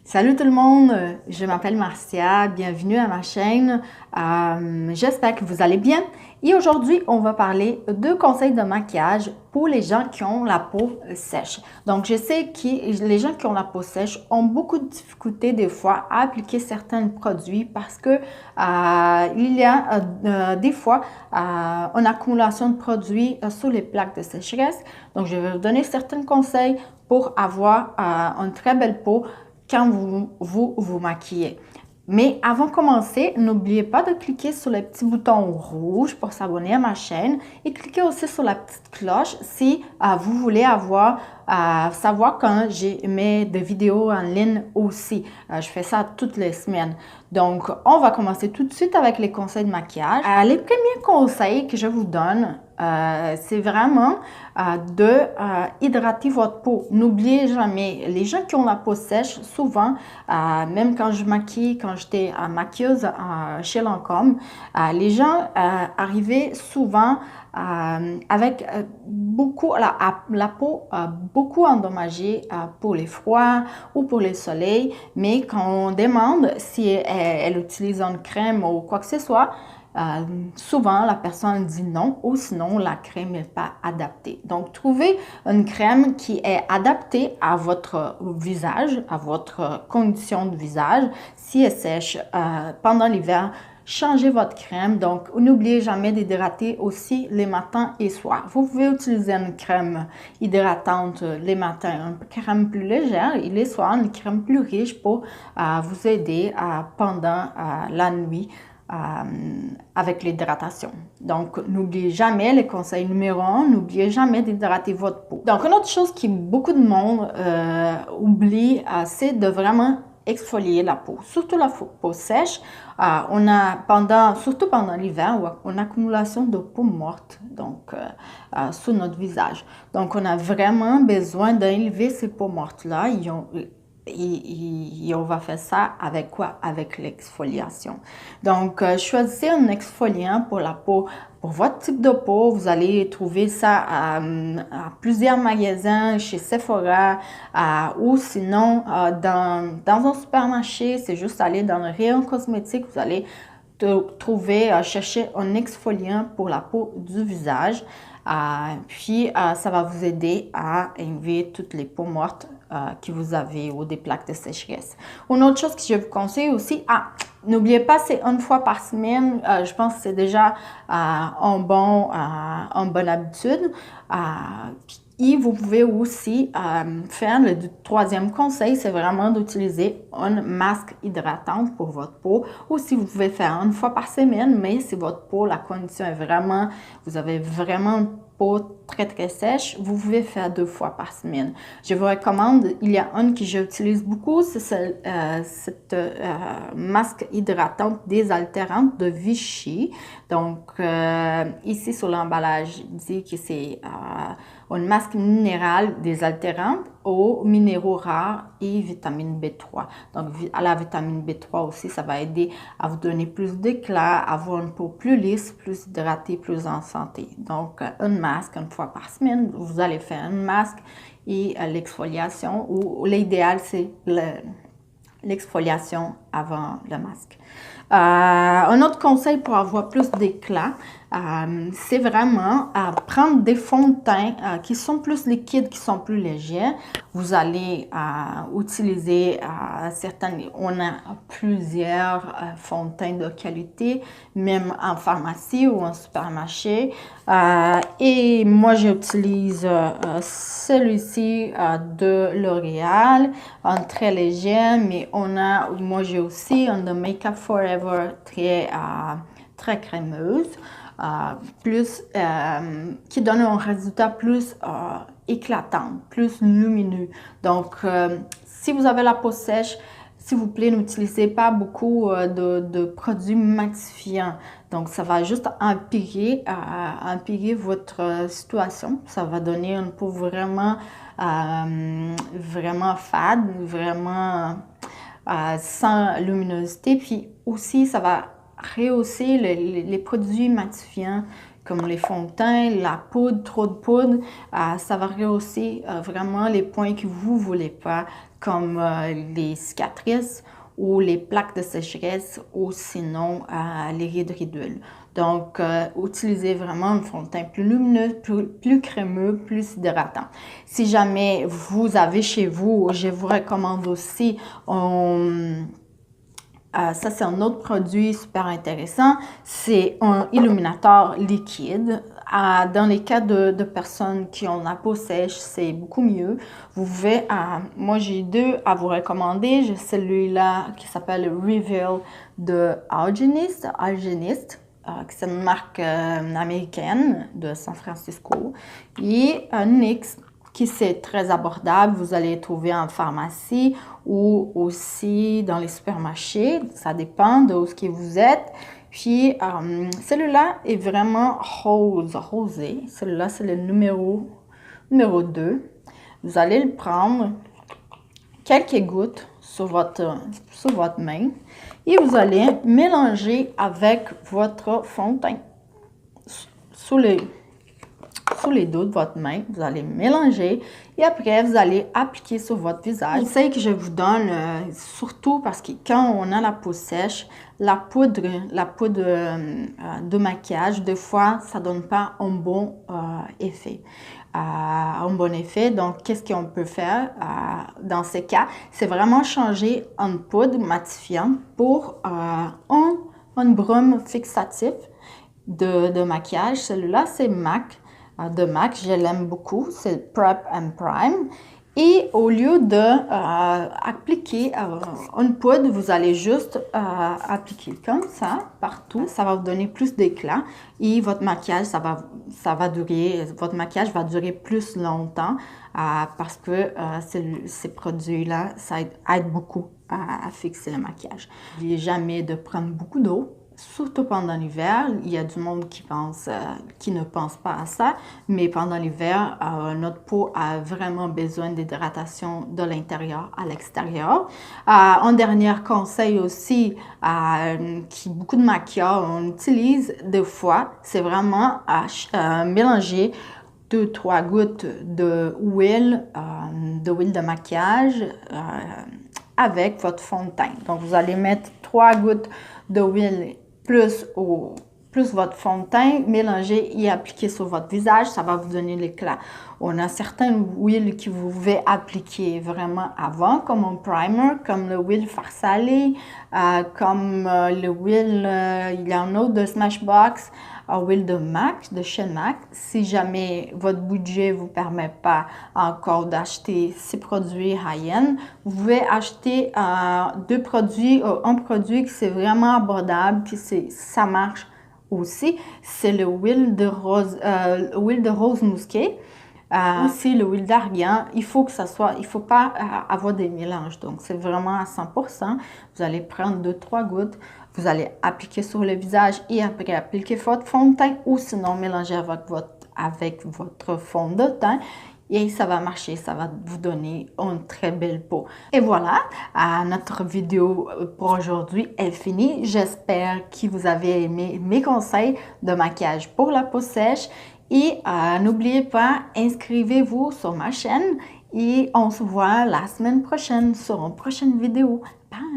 Salut tout le monde, je m'appelle Marcia, bienvenue à ma chaîne. J'espère que vous allez bien. Et aujourd'hui, on va parler de conseils de maquillage pour les gens qui ont la peau sèche. Donc, je sais que les gens qui ont la peau sèche ont beaucoup de difficultés des fois à appliquer certains produits parce que il y a des fois une accumulation de produits sur les plaques de sécheresse. Donc, je vais vous donner certains conseils pour avoir une très belle peau quand vous maquillez. Mais avant de commencer, n'oubliez pas de cliquer sur le petit bouton rouge pour s'abonner à ma chaîne et cliquez aussi sur la petite cloche si vous voulez savoir quand j'ai mis des vidéos en ligne aussi. Je fais ça toutes les semaines. Donc, on va commencer tout de suite avec les conseils de maquillage. Les premiers conseils que je vous donne, c'est vraiment de hydrater votre peau. N'oubliez jamais, les gens qui ont la peau sèche, souvent, même quand je maquille, quand j'étais maquilleuse chez Lancôme, les gens arrivaient souvent avec la peau beaucoup endommagée pour les froids ou pour le soleil, mais quand on demande si elle utilise une crème ou quoi que ce soit, souvent, la personne dit non ou sinon la crème n'est pas adaptée. Donc, trouvez une crème qui est adaptée à votre visage, à votre condition de visage. Si elle sèche pendant l'hiver, changez votre crème. Donc, n'oubliez jamais d'hydrater aussi les matins et soirs. Vous pouvez utiliser une crème hydratante les matins, une crème plus légère et les soirs, une crème plus riche pour vous aider pendant la nuit. Avec l'hydratation. Donc, n'oubliez jamais le conseil numéro 1, n'oubliez jamais d'hydrater votre peau. Donc, une autre chose que beaucoup de monde oublie, c'est de vraiment exfolier la peau. Surtout la peau sèche, surtout pendant l'hiver, on a une accumulation de peau morte donc, sur notre visage. Donc, on a vraiment besoin d'enlever ces peaux mortes-là. Et on va faire ça avec quoi? Avec l'exfoliation. Donc, choisissez un exfoliant pour la peau, pour votre type de peau. Vous allez trouver ça à plusieurs magasins, chez Sephora ou sinon dans un supermarché. C'est juste aller dans le rayon cosmétique. Vous allez chercher un exfoliant pour la peau du visage. Puis, ça va vous aider à enlever toutes les peaux mortes que vous avez ou des plaques de sécheresse. Une autre chose que je vous conseille aussi, n'oubliez pas, c'est une fois par semaine. Je pense que c'est déjà une bonne habitude. Et vous pouvez aussi faire le troisième conseil, c'est vraiment d'utiliser un masque hydratant pour votre peau. Ou si vous pouvez faire une fois par semaine, mais si votre peau, la condition est vraiment, vous avez vraiment une peau très très sèche, vous pouvez faire 2 fois par semaine. Je vous recommande, il y a une que j'utilise beaucoup, c'est cette masque hydratante désaltérante de Vichy. Donc, ici sur l'emballage, il dit que c'est une masque minérale désaltérante aux minéraux rares et vitamine B3. Donc, à la vitamine B3 aussi, ça va aider à vous donner plus d'éclat, à avoir une peau plus lisse, plus hydratée, plus en santé. Donc, un masque une fois par semaine, vous allez faire un masque et l'exfoliation, ou l'idéal, c'est l'exfoliation avant le masque. Un autre conseil pour avoir plus d'éclat, c'est vraiment prendre des fonds de teint qui sont plus liquides, qui sont plus légers. Vous allez utiliser on a plusieurs fonds de teint de qualité, même en pharmacie ou en supermarché. Et moi, j'utilise celui-ci de L'Oréal, un très léger, mais moi j'ai aussi un de Make Up Forever très crémeuse, qui donne un résultat plus éclatant, plus lumineux. Donc, si vous avez la peau sèche, s'il vous plaît, n'utilisez pas beaucoup de produits matifiants. Donc, ça va juste empirer votre situation. Ça va donner une peau vraiment fade, vraiment sans luminosité. Puis aussi, ça va rehausser les produits matifiants comme les fonds de teint, la poudre, trop de poudre. Ça va rehausser vraiment les points que vous ne voulez pas, comme les cicatrices ou les plaques de sécheresse ou sinon les rides ridules. Donc, utilisez vraiment un fond de teint plus lumineux, plus crémeux, plus hydratant. Si jamais vous avez chez vous, je vous recommande aussi ça, c'est un autre produit super intéressant. C'est un illuminateur liquide. Dans les cas de personnes qui ont la peau sèche, c'est beaucoup mieux. Vous pouvez, moi j'ai deux à vous recommander. J'ai celui-là qui s'appelle Reveal de Algenist. C'est une marque américaine de San Francisco. Et NYX, qui c'est très abordable, vous allez trouver en pharmacie ou aussi dans les supermarchés, ça dépend de où vous êtes. Puis celui-là est vraiment rosé, celui-là c'est le numéro 2. Vous allez le prendre, quelques gouttes sur votre main et vous allez mélanger avec votre fond de teint sous les dos de votre main, vous allez mélanger et après vous allez appliquer sur votre visage. Le conseil que je vous donne, surtout parce que quand on a la peau sèche, la poudre de maquillage, des fois, ça donne pas un bon effet. Donc, qu'est-ce qu'on peut faire dans ces cas? C'est vraiment changer en poudre matifiante pour un brume fixatif de maquillage. Celui-là, c'est MAC. De MAC, je l'aime beaucoup, c'est Prep and Prime. Et au lieu d'appliquer une poudre, vous allez juste appliquer comme ça, partout. Ça va vous donner plus d'éclat et votre maquillage, votre maquillage va durer plus longtemps parce que ces produits-là, ça aide beaucoup à fixer le maquillage. N'oubliez jamais de prendre beaucoup d'eau. Surtout pendant l'hiver, il y a du monde qui ne pense pas à ça, mais pendant l'hiver, notre peau a vraiment besoin d'hydratation de l'intérieur à l'extérieur. Un dernier conseil aussi, qui beaucoup de maquilleurs on utilise des fois, c'est vraiment mélanger 2-3 gouttes d'huile de maquillage avec votre fond de teint. Donc, vous allez mettre 3 gouttes d'huile plus votre fond de teint, mélanger et appliquer sur votre visage, ça va vous donner l'éclat. On a certaines huiles que vous pouvez appliquer vraiment avant, comme un primer, comme l'huile Farsalé, comme l'huile, il y a un autre de Smashbox, huile de MAC, de chez MAC. Si jamais votre budget ne vous permet pas encore d'acheter ces produits high-end, vous pouvez acheter un produit qui c'est vraiment abordable, puis ça marche aussi, c'est l'huile de rose musquée. Aussi l'huile d'argan, il faut pas avoir des mélanges, donc c'est vraiment à 100%. Vous allez prendre 2-3 gouttes, vous allez appliquer sur le visage et après appliquer votre fond de teint ou sinon mélanger avec votre fond de teint. Et ça va marcher, ça va vous donner une très belle peau. Et voilà, notre vidéo pour aujourd'hui est finie. J'espère que vous avez aimé mes conseils de maquillage pour la peau sèche. Et n'oubliez pas, inscrivez-vous sur ma chaîne et on se voit la semaine prochaine sur une prochaine vidéo. Bye!